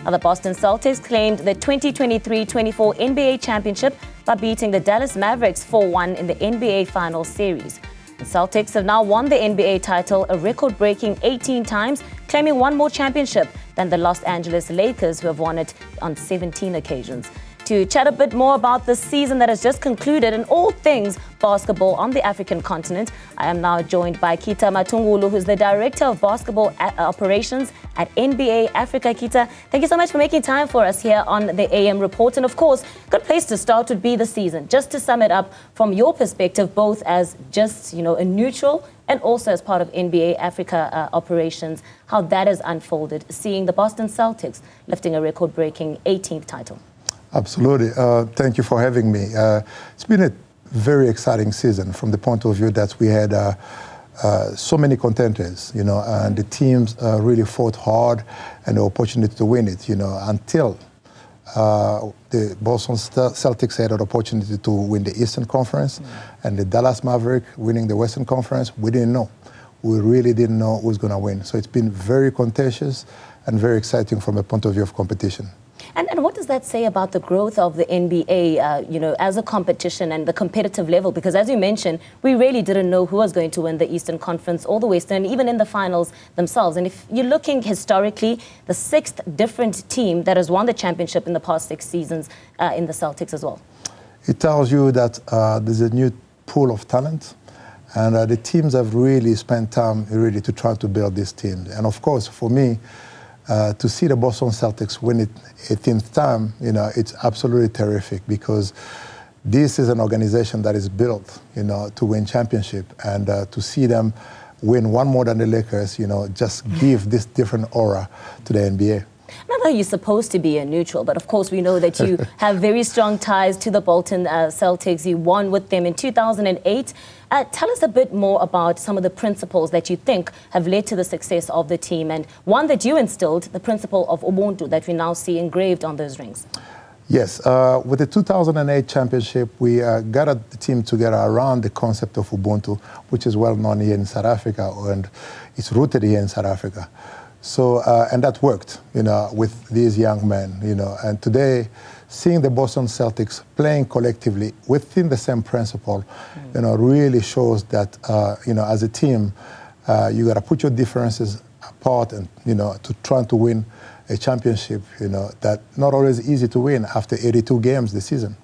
The Boston Celtics claimed the 2023-24 NBA championship by beating the Dallas Mavericks 4-1 in the NBA Finals series. The Celtics have now won the NBA title a record-breaking 18 times, claiming one more championship than the Los Angeles Lakers, who have won it on 17 occasions. To chat a bit more about the season that has just concluded and all things basketball on the African continent, I am now joined by Kita Matungulu, who's the Director of Basketball Operations at NBA Africa. Kita, thank you so much for making time for us here on the AM Report. And of course, a good place to start would be the season. Just to sum it up from your perspective, both as just, a neutral and also as part of NBA Africa operations, how that has unfolded, seeing the Boston Celtics lifting a record-breaking 18th title. Absolutely. Thank you for having me. It's been a very exciting season from the point of view that we had so many contenders, and the teams really fought hard and the opportunity to win it, until the Boston Celtics had an opportunity to win the Eastern Conference and the Dallas Mavericks winning the Western Conference. We didn't know. We really didn't know who was going to win. So it's been very contentious and very exciting from a point of view of competition. And what does that say about the growth of the NBA, as a competition and the competitive level? Because as you mentioned, we really didn't know who was going to win the Eastern Conference or the Western, even in the finals themselves. And if you're looking historically, the sixth different team that has won the championship in the past 6 seasons in the Celtics as well. It tells you that there's a new pool of talent, and the teams have really spent time really to try to build this team. And of course, for me, to see the Boston Celtics win it 18th time, it's absolutely terrific, because this is an organization that is built, to win championship, and to see them win one more than the Lakers, just give this different aura to the NBA. Not that you're supposed to be a neutral, but of course we know that you have very strong ties to the Bolton Celtics. You won with them in 2008. Tell us a bit more about some of the principles that you think have led to the success of the team, and one that you instilled, the principle of Ubuntu, that we now see engraved on those rings. Yes, with the 2008 championship, we gathered the team together around the concept of Ubuntu, which is well known here in South Africa, and it's rooted here in South Africa. So, and that worked, with these young men, and today, seeing the Boston Celtics playing collectively within the same principle, really shows that, as a team, you got to put your differences apart and, to try to win a championship, that not always easy to win after 82 games this season.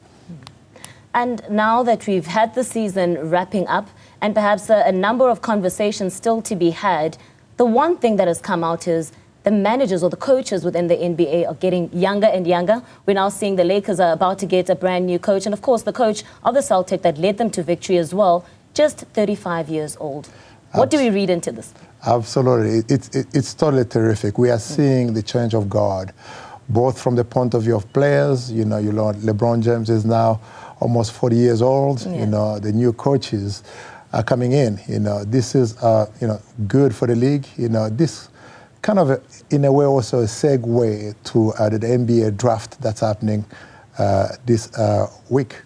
And now that we've had the season wrapping up and perhaps a number of conversations still to be had, the one thing that has come out is the managers or the coaches within the NBA are getting younger and younger. We're now seeing the Lakers are about to get a brand new coach. And of course, the coach of the Celtics that led them to victory as well, just 35 years old. What do we read into this? Absolutely. It's totally terrific. We are seeing the change of guard, both from the point of view of players. LeBron James is now almost 40 years old. Yeah. The new coaches are coming in. This is, good for the league. This kind of, in a way, also a segue to the NBA draft that's happening this week.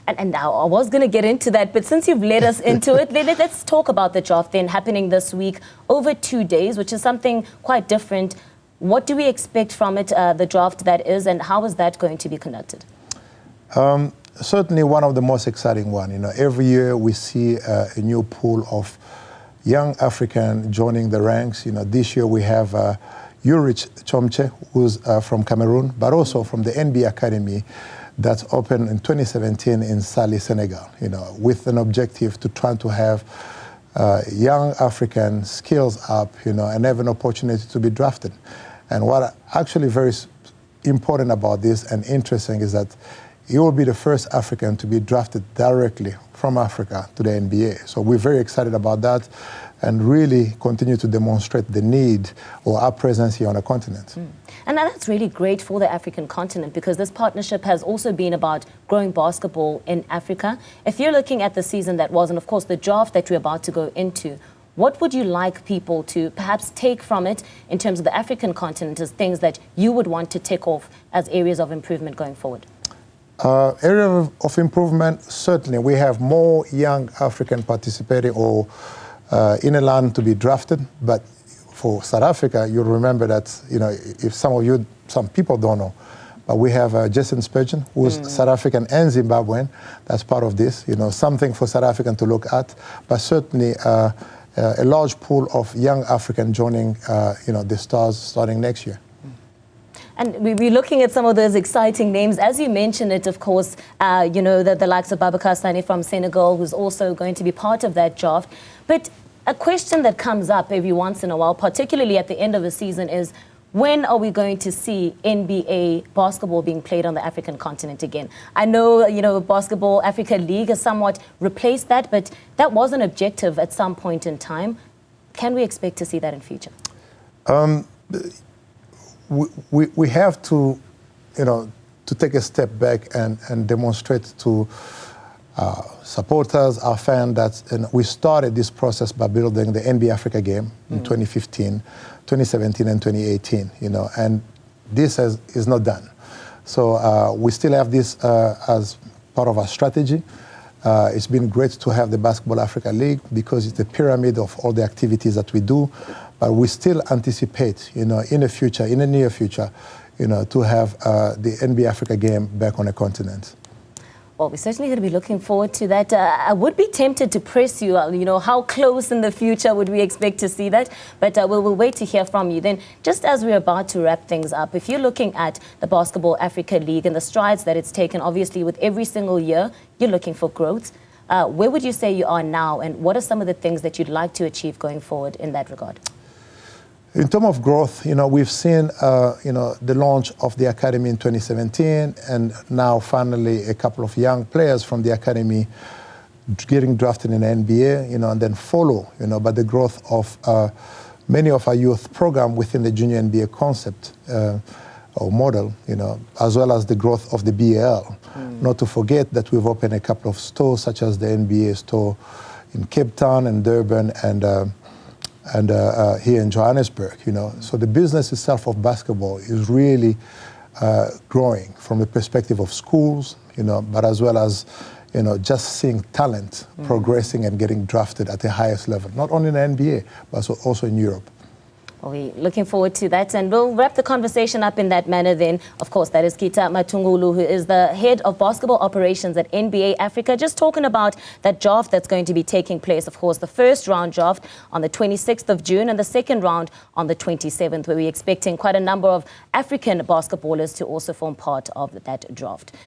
And now I was going to get into that, but since you've led us into it, let's talk about the draft then happening this week over 2 days, which is something quite different. What do we expect from it, the draft that is, and how is that going to be conducted? Certainly one of the most exciting one. Every year we see a new pool of young African joining the ranks. This year we have Ulrich Chomche, who's from Cameroon, but also from the NBA Academy that's opened in 2017 in Sali, Senegal, with an objective to try to have young African skills up, and have an opportunity to be drafted. And what actually very important about this and interesting is that he will be the first African to be drafted directly from Africa to the NBA. So we're very excited about that and really continue to demonstrate the need or our presence here on the continent. And that's really great for the African continent, because this partnership has also been about growing basketball in Africa. If you're looking at the season that was, and of course the draft that we're about to go into, what would you like people to perhaps take from it in terms of the African continent as things that you would want to tick off as areas of improvement going forward? Area of improvement, certainly. We have more young African participating or in a land to be drafted, but for South Africa, you'll remember that, you know, if some people don't know, but we have Jason Spurgeon, who's South African and Zimbabwean. That's part of this, you know, something for South African to look at, but certainly a large pool of young African joining, you know, the Stars starting next year. And we're looking at some of those exciting names. As you mentioned it, of course, you know, the likes of Babacar Sane from Senegal, who's also going to be part of that draft. But a question that comes up every once in a while, particularly at the end of the season, is when are we going to see NBA basketball being played on the African continent again? I know, you know, Basketball Africa League has somewhat replaced that, but that was an objective at some point in time. Can we expect to see that in future? We have to, you know, to take a step back and demonstrate to supporters, our fans, that we started this process by building the NBA Africa game in 2015, 2017, and 2018, you know, and this is not done. So we still have this as part of our strategy. It's been great to have the Basketball Africa League because it's the pyramid of all the activities that we do. But we still anticipate, you know, in the future, in the near future, you know, to have the NBA Africa game back on the continent. Well, we're certainly going to be looking forward to that. I would be tempted to press you, you know, how close in the future would we expect to see that? But we'll wait to hear from you. Then, just as we're about to wrap things up, if you're looking at the Basketball Africa League and the strides that it's taken, obviously with every single year, you're looking for growth. Where would you say you are now, and what are some of the things that you'd like to achieve going forward in that regard? In terms of growth, you know, we've seen, you know, the launch of the academy in 2017, and now finally a couple of young players from the academy getting drafted in the NBA, you know, and then follow, you know, by the growth of many of our youth program within the junior NBA concept or model, you know, as well as the growth of the BAL. Not to forget that we've opened a couple of stores, such as the NBA store in Cape Town and Durban and here in Johannesburg, you know. So the business itself of basketball is really growing from the perspective of schools, you know, but as well as, you know, just seeing talent progressing and getting drafted at the highest level, not only in the NBA, but also in Europe. Well, we're looking forward to that, and we'll wrap the conversation up in that manner then. Of course, that is Kita Matungulu, who is the head of basketball operations at NBA Africa, just talking about that draft that's going to be taking place. Of course, the first round draft on the 26th of June and the second round on the 27th, where we're expecting quite a number of African basketballers to also form part of that draft.